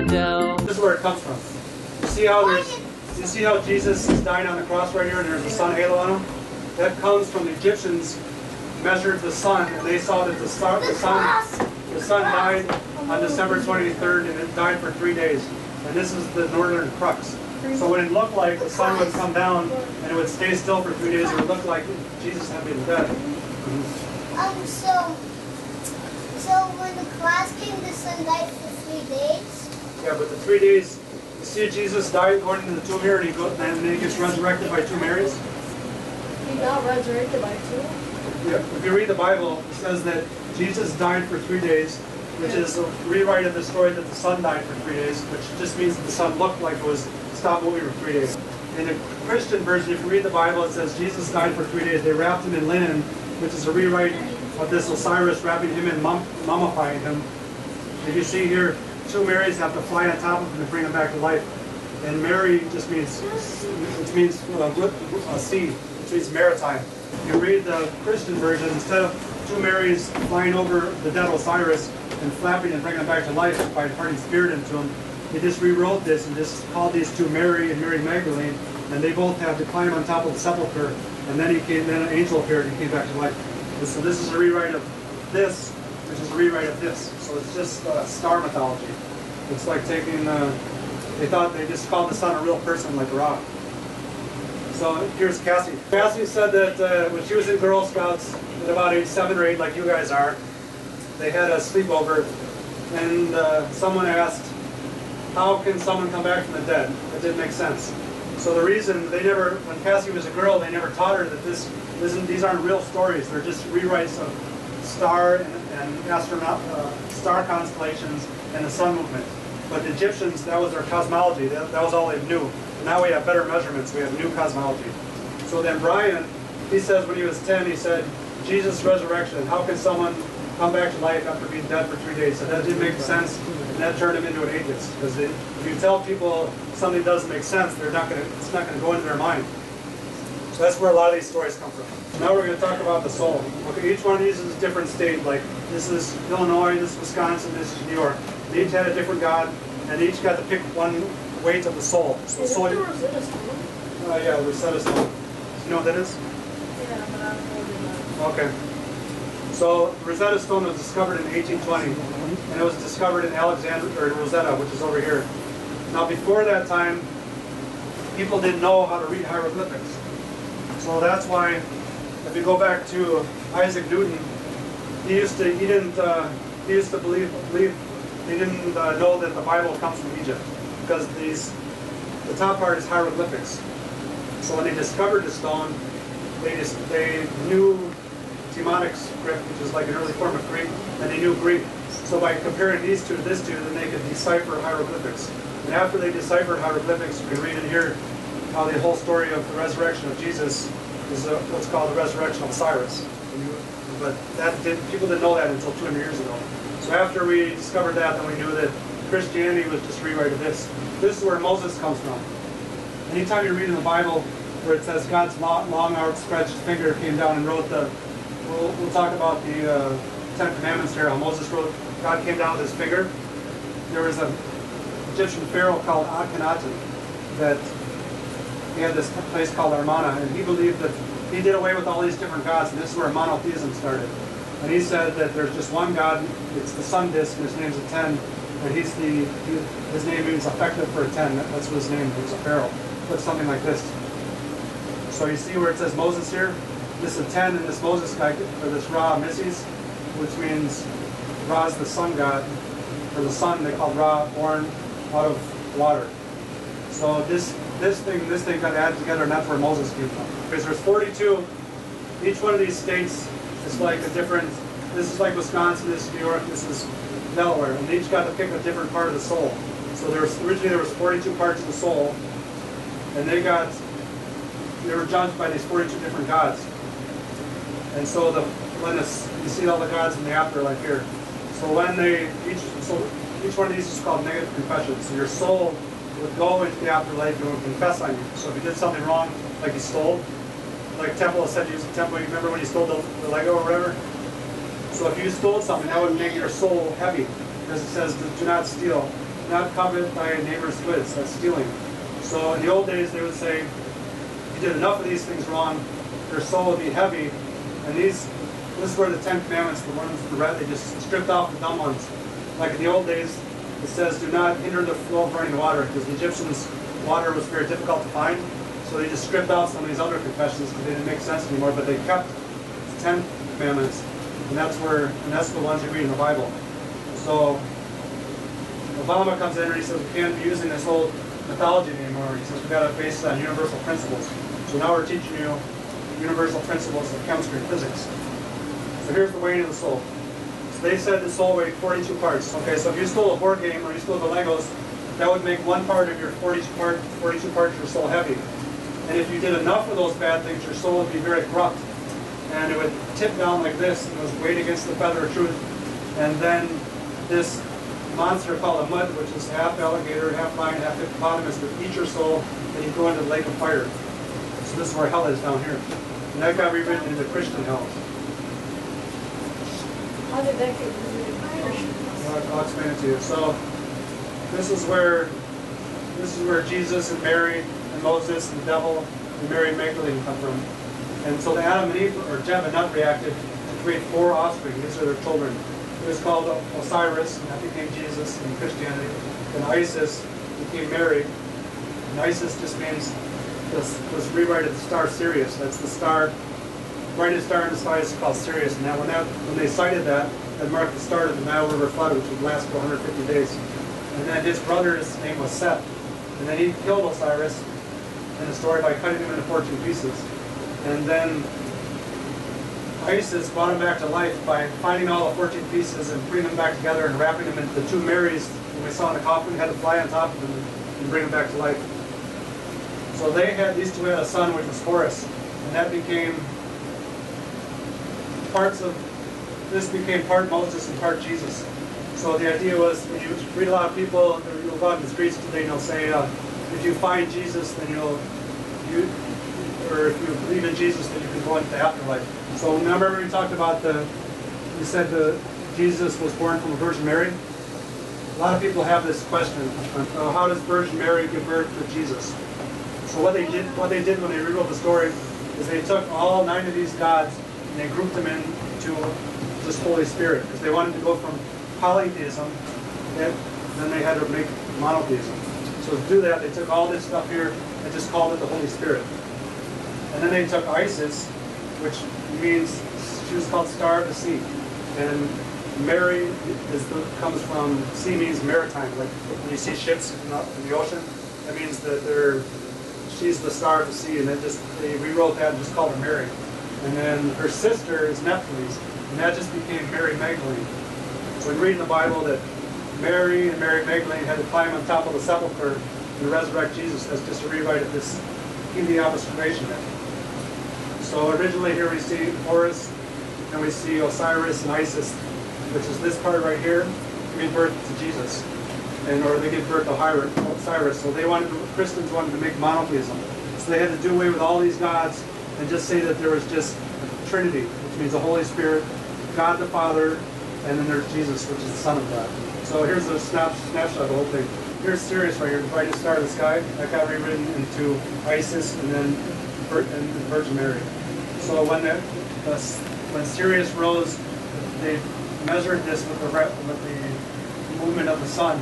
Adele. This is where it comes from. You see how Jesus is dying on the cross right here and there's a sun halo on him? That comes from the Egyptians measured the sun and they saw that the sun died on December 23rd and it died for 3 days. And this is the northern crux. So when it looked like the sun would come down and it would stay still for 3 days, it would look like Jesus had been dead. So when the cross came, the sun died for 3 days? Yeah, but the 3 days, you see Jesus died according to the tomb here, and then he gets resurrected by two Marys. He got resurrected by two? Yeah, if you read the Bible, it says that Jesus died for 3 days, which is a rewrite of the story that the sun died for 3 days, which just means that the sun looked like it was stopped moving for 3 days. In the Christian version, if you read the Bible, it says Jesus died for 3 days. They wrapped him in linen, which is a rewrite of this Osiris wrapping him and mummifying him. If you see here, two Marys have to fly on top of him to bring him back to life. And Mary just means, sea, which means maritime. If you read the Christian version, instead of two Marys flying over the dead Osiris and flapping and bringing him back to life by imparting spirit into him, he just rewrote this and just called these two Mary and Mary Magdalene, and they both have to climb on top of the sepulcher, and then an angel appeared and came back to life. And so this is a rewrite of this, which is a rewrite of this. So it's just star mythology. It's like taking, they thought they just called the sun a real person like Ra. So here's Cassie. Cassie said that when she was in Girl Scouts at about age 7 or 8, like you guys are, they had a sleepover, and someone asked, how can someone come back from the dead? That didn't make sense. So the reason when Cassie was a girl, they never taught her that these aren't real stories. They're just rewrites of star and astronaut, star constellations and the sun movement. But the Egyptians, that was their cosmology. That was all they knew. And now we have better measurements. We have new cosmology. So then Brian, he says when he was 10, he said, Jesus' resurrection, how can someone come back to life after being dead for 3 days? So that didn't make sense, and that turned him into an atheist. Because if you tell people something doesn't make sense, it's not going to go into their mind. So that's where a lot of these stories come from. Now we're going to talk about the soul. Okay, each one of these is a different state. Like this is Illinois, this is Wisconsin, this is New York. They each had a different god, and they each got to pick one weight of the soul. So is it the Rosetta Stone? Yeah, Rosetta Stone. You know what that is? Yeah, but I don't know what it is. Okay. So Rosetta Stone was discovered in 1820, and it was discovered in Alexandria, or Rosetta, which is over here. Now before that time, people didn't know how to read hieroglyphics. So that's why, if you go back to Isaac Newton, he didn't know that the Bible comes from Egypt, because the top part is hieroglyphics. So when they discovered the stone, they knew Demonic script, which is like an early form of Greek, and they knew Greek. So by comparing these two to this two, then they could decipher hieroglyphics. And after they deciphered hieroglyphics, we read in here how the whole story of the resurrection of Jesus is what's called the resurrection of Osiris. But people didn't know that until 200 years ago. So after we discovered that, then we knew that Christianity was just a rewrite of this. This is where Moses comes from. Anytime you read in the Bible where it says God's long outstretched finger came down and wrote we'll talk about the Ten Commandments here, how Moses wrote, God came down with his finger. There was an Egyptian pharaoh called Akhenaten that he had this place called Armana, and he believed that he did away with all these different gods, and this is where monotheism started. And he said that there's just one God, it's the sun disk, and his name's a 10, and his name means effective for a 10. That's what his name was, a pharaoh. But something like this. So you see where it says Moses here? This is a 10, and this Moses guy, or this Ra Misses, which means Ra's the sun god, or the sun they called Ra, born out of water. So this thing got added together, and that's where Moses came from. Because there's 42. Each one of these states is like a different. This is like Wisconsin, this is New York, this is Delaware, and they each got to pick a different part of the soul. So originally there was 42 parts of the soul, and they were judged by these 42 different gods. And so you see all the gods in the afterlife here. So each one of these is called negative confession. So your soul would go into the afterlife and would confess on you. So if you did something wrong, like you stole, like Temple said, you remember when you stole the Lego or whatever? So if you stole something, that would make your soul heavy, because it says do not steal. do not covet thy neighbor's goods. That's stealing. So in the old days, they would say, if you did enough of these things wrong, your soul would be heavy. And this were the 10 Commandments, the ones in the red, they just stripped off the dumb ones. Like in the old days, it says, do not hinder the flow of running water, because the Egyptians, water was very difficult to find. So they just stripped out some of these other confessions because they didn't make sense anymore, but they kept the 10 Commandments. And that's the ones you read in the Bible. So Obama comes in and he says, we can't be using this old mythology anymore. He says, we've got to base it on universal principles. So now we're teaching you universal principles of chemistry and physics. So here's the weight of the soul. So they said the soul weighed 42 parts. Okay, so if you stole a board game or you stole the Legos, that would make one part of your 42 parts of your soul heavy. And if you did enough of those bad things, your soul would be very corrupt. And it would tip down like this, and it was weighed against the feather of truth. And then this monster called a mud, which is half alligator, half lion, half hippopotamus, would eat your soul, and you go into the lake of fire. So this is where hell is down here. And that got rewritten into Christian hell. How did that get rewritten? I'll explain it to you. So this is where Jesus and Mary and Moses and the devil and Mary Magdalene come from. And so the Adam and Eve, or Jeb, had not reacted to create 4 offspring. These are their children. It was called Osiris, and that became Jesus in Christianity. And Isis became Mary. And Isis just means, was rewritten the star Sirius. That's the star, brightest star in the sky is called Sirius. And when they cited that marked the start of the Nile River flood, which would last for 150 days. And then his brother's name was Seth. And then he killed Osiris in the story by cutting him into 14 pieces. And then Isis brought him back to life by finding all the 14 pieces and putting them back together and wrapping them into the 2 Marys that we saw in the coffin, had to fly on top of them and bring them back to life. So these two had a son, which was Horus, and that became this became part Moses and part Jesus. So the idea was, when you read a lot of people, you'll go out in the streets today and they'll say, if you find Jesus, then or if you believe in Jesus, then you can go into the afterlife. So remember we talked about you said Jesus was born from a Virgin Mary? A lot of people have this question, how does Virgin Mary give birth to Jesus? So what they did when they rewrote the story is they took all 9 of these gods and they grouped them into this Holy Spirit, because they wanted to go from polytheism, then they had to make monotheism. So to do that, they took all this stuff here and just called it the Holy Spirit. And then they took Isis, which means, she was called Star of the Sea. And Mary comes from, sea means maritime, like when you see ships in the ocean, that means that she's the Star of the Sea, and they rewrote that and just called her Mary. And then her sister is Nephthys, and that just became Mary Magdalene. So we read in the Bible that Mary and Mary Magdalene had to climb on top of the sepulchre and resurrect Jesus. That's just a rewrite of this Heliopolis creation myth. So originally here we see Horus, and we see Osiris and Isis, which is this part right here, giving birth to Jesus. Or they give birth to Osiris. So Christians wanted to make monotheism. So they had to do away with all these gods and just say that there was just a Trinity, which means the Holy Spirit, God the Father, and then there's Jesus, which is the Son of God. So here's a snapshot of the whole thing. Here's Sirius right here, the brightest star of the sky. That got rewritten into Isis and then Virgin Mary. So when Sirius rose, they measured this with the movement of the sun.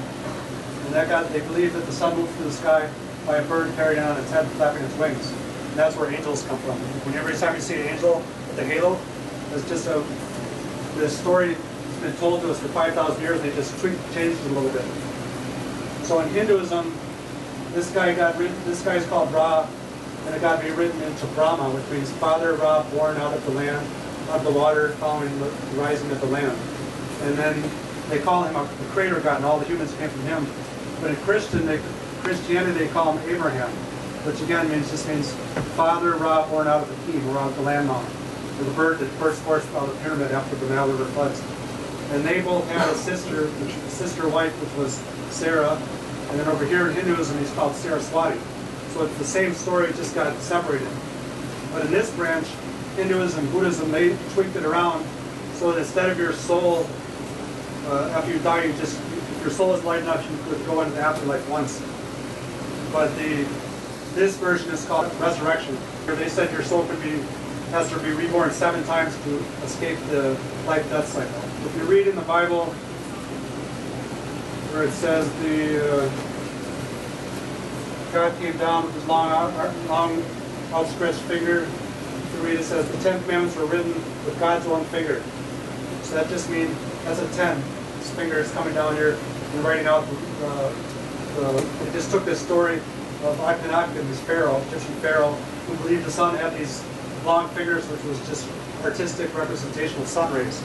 And they believed that the sun moved through the sky by a bird carried on its head, flapping its wings. And that's where angels come from. Every time you see an angel with a halo, it's just the story has been told to us for 5,000 years. They just changed it a little bit. So in Hinduism, this guy's called Ra, and it got rewritten into Brahma, which means Father Ra, born out of the land, out of the water, following the rising of the land. And then they call him the creator God, and all the humans came from him. But in Christianity, they call him Abraham, which again just means Father Ra, born out of the Keen, or out of the land mound, or the bird that first forced out of the pyramid after the Nile River floods. And they both had a sister wife, which was Sarah, and then over here in Hinduism, he's called Saraswati. So it's the same story, it just got separated. But in this branch, Hinduism, Buddhism, they tweaked it around so that instead of your soul, after you die, you your soul is light enough, you could go into the afterlife once. But this version is called resurrection. They said your soul has to be reborn 7 times to escape the life-death cycle. If you read in the Bible where it says God came down with his long outstretched finger, if you read it says the 10 commandments were written with God's own finger. So that just means that's a 10. His finger is coming down here and writing out they just took this story of Akhenaten, this pharaoh, Egyptian pharaoh, who believed the sun had these long fingers, which was just artistic representation of sun rays.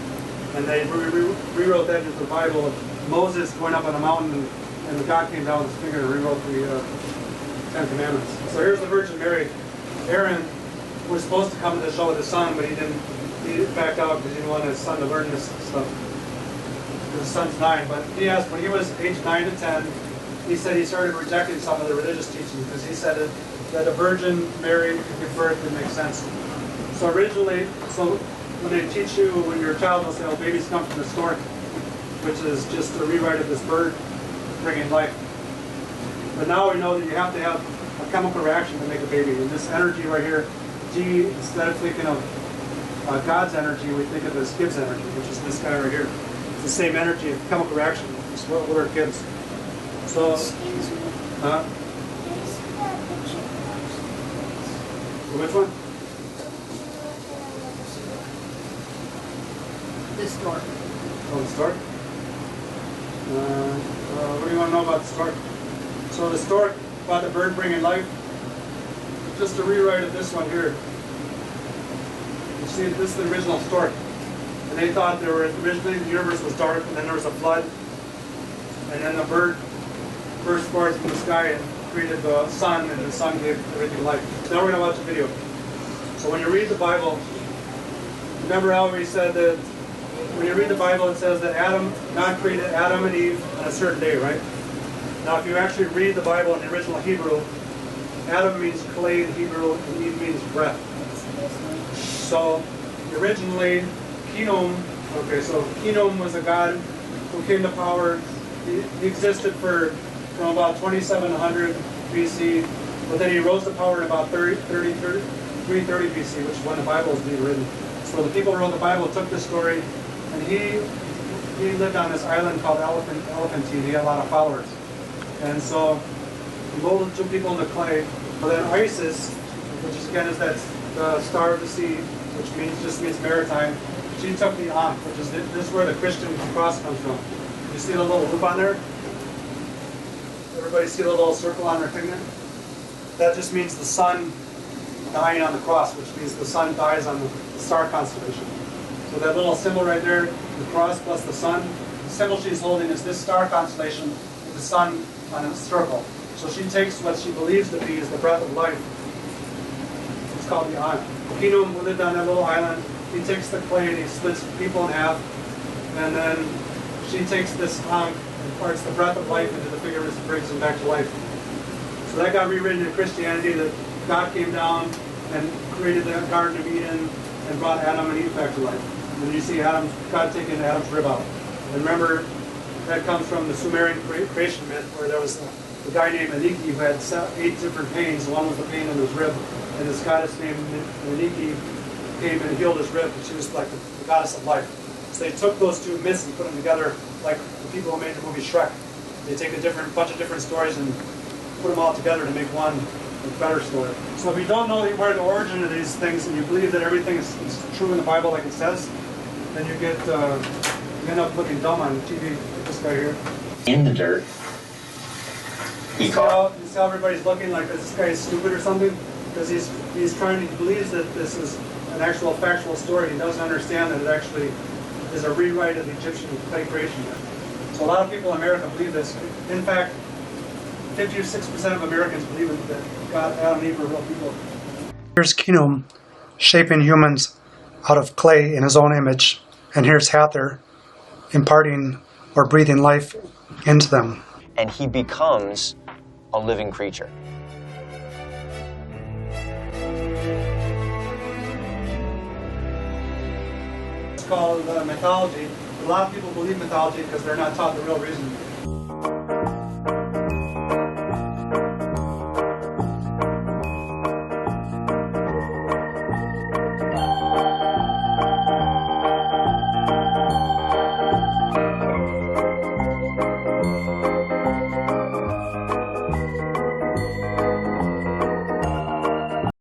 And they rewrote that into the Bible of Moses going up on a mountain and God came down with his finger and rewrote the 10 Commandments. So here's the Virgin Mary. Aaron was supposed to come to the show with his son, but he backed out because he didn't want his son to learn this stuff. His son's 9, but he asked, when he was age 9 to 10, he said he started rejecting some of the religious teachings because he said that a Virgin Mary could give birth didn't make sense. So originally, when they teach you, when you're a child, they'll say, oh, babies come from the stork, which is just a rewrite of this bird bringing life. But now we know that you have to have a chemical reaction to make a baby. And this energy right here, G, instead of thinking of God's energy, we think of as Gibbs energy, which is this guy right here. It's the same energy of chemical reaction. It's what are Gibbs. So, Excuse me. huh? Can you see that picture? Which one? This stork. Oh, the stork? What do you want to know about the stork? So the stork, about the bird bringing life, just a rewrite of this one here. You see, this is the original stork. And they thought originally the universe was dark, and then there was a flood, and then the bird burst forth from the sky and created the sun, and the sun gave everything life. Now we're going to watch a video. So when you read the Bible, remember how we said that when you read the Bible, it says that God created Adam and Eve on a certain day, right? Now, if you actually read the Bible in the original Hebrew, Adam means clay in Hebrew, and Eve means breath. So, originally, Kenom was a god who came to power. He existed from about 2700 BC, but then he rose to power in about 330 BC, which is when the Bible was being written. So the people who wrote the Bible took this story, and he lived on this island called Elephantine. He had a lot of followers. And so he molded 2 people into clay. But then Isis, which is, again is that the star of the sea, which just means maritime, she took the Ankh, which is this is where the Christian cross comes from. You see the little loop on there? Everybody see the little circle on their thing there? That just means the sun dying on the cross, which means the sun dies on the star constellation. So that little symbol right there, the cross plus the sun, the symbol she's holding is this star constellation with the sun on a circle. So she takes what she believes to be is the breath of life. It's called the Ankh. Kenom, who lived on that little island, he takes the clay and he splits people in half, and then she takes this Ankh and parts the breath of life into the figures and brings them back to life. So that got rewritten in Christianity, that God came down and created the Garden of Eden and brought Adam and Eve back to life. And you see God taking Adam's rib out. And remember, that comes from the Sumerian creation myth, where there was a guy named Enki who had 8 different pains. One was the pain in his rib, and this goddess named Enki came and healed his rib, and she was like the goddess of life. So they took those 2 myths and put them together, like the people who made the movie Shrek. They take a bunch of different stories and put them all together to make one better story. So if you don't know where the origin of these things, and you believe that everything is true in the Bible like it says, then you end up looking dumb on TV, like this guy here. In the dirt. You see how everybody's looking like this guy is stupid or something? Because he believes that this is an actual factual story. He doesn't understand that it actually is a rewrite of the Egyptian clay creation myth. So a lot of people in America believe this. In fact, 56% of Americans believe that God, Adam and Eve were real people. Here's Kenom shaping humans out of clay in his own image. And here's Hathor imparting or breathing life into them. And he becomes a living creature. It's called mythology. A lot of people believe mythology because they're not taught the real reason.